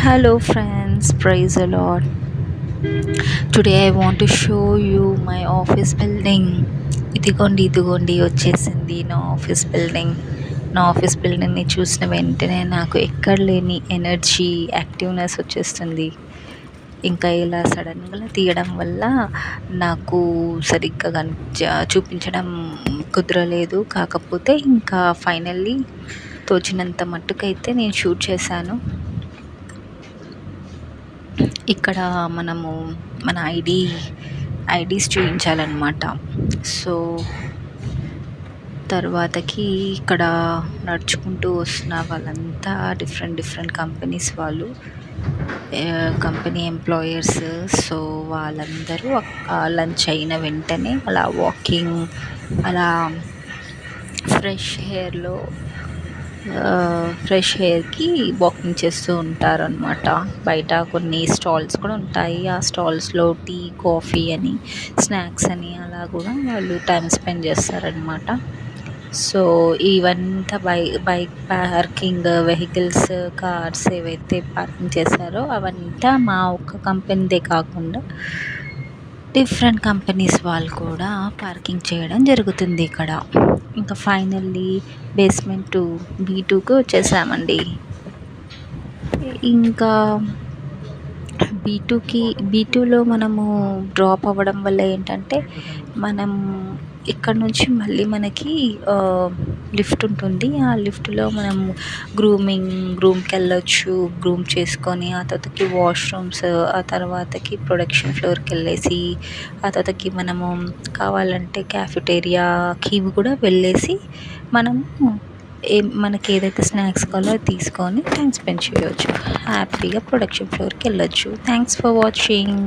Hello friends, praise the Lord. Today I want to show you my office building. ఇదిగోండి వచ్చేసింది నా office building. నా office బిల్డింగ్ని చూసిన వెంటనే నాకు ఎక్కడ లేని ఎనర్జీ, యాక్టివ్నెస్ వచ్చేస్తుంది. ఇంకా ఇలా సడన్గా తీయడం వల్ల నాకు సరిగ్గా చూపించడం కుదరలేదు. కాకపోతే ఇంకా ఫైనల్లీ తోచినంత మట్టుకైతే నేను షూట్ చేశాను. ఇక్కడ మనము మన ఐడీస్ చూపించాలన్నమాట. సో తర్వాతకి ఇక్కడ నడుచుకుంటూ వస్తున్న వాళ్ళంతా డిఫరెంట్ కంపెనీస్ వాళ్ళు, కంపెనీ ఎంప్లాయర్స్. సో వాళ్ళందరూ లంచ్ అయిన వెంటనే అలా వాకింగ్, అలా ఫ్రెష్ హెయిర్కి వాకింగ్ చేస్తూ ఉంటారనమాట. బయట కొన్ని స్టాల్స్ కూడా ఉంటాయి. ఆ స్టాల్స్లో టీ, కాఫీ అని, స్నాక్స్ అని అలా కూడా వాళ్ళు టైం స్పెండ్ చేస్తారనమాట. సో ఇవంతా బైక్ పార్కింగ్, వెహికల్స్, కార్స్ ఏవైతే పార్కింగ్ చేశారో అవంతా మా ఒక్క కంపెనీదే కాకుండా డిఫరెంట్ కంపెనీస్ వాళ్ళు కూడా పార్కింగ్ చేయడం జరుగుతుంది ఇక్కడ. ఇంకా ఫైనల్లీ బేస్మెంట్ B2కి వచ్చేసామండి. ఇంకా B2లో మనము డ్రాప్ అవ్వడం వల్ల ఏంటంటే, మనం ఇక్కడ నుంచి మళ్ళీ మనకి లిఫ్ట్ ఉంటుంది. ఆ లిఫ్ట్లో మనము రూమ్కి వెళ్ళొచ్చు. గ్రూమ్ చేసుకొని ఆ తర్వాతకి వాష్రూమ్స్, ఆ తర్వాతకి ప్రొడక్షన్ ఫ్లోర్కి వెళ్ళేసి, ఆ తర్వాతకి మనము కావాలంటే క్యాఫెటేరియాకి కూడా వెళ్ళేసి మనము మనకి ఏదైతే స్నాక్స్ కావాలో తీసుకొని టైం స్పెండ్ చేయవచ్చు. హ్యాపీగా ప్రొడక్షన్ ఫ్లోర్కి వెళ్ళొచ్చు. Thanks for watching.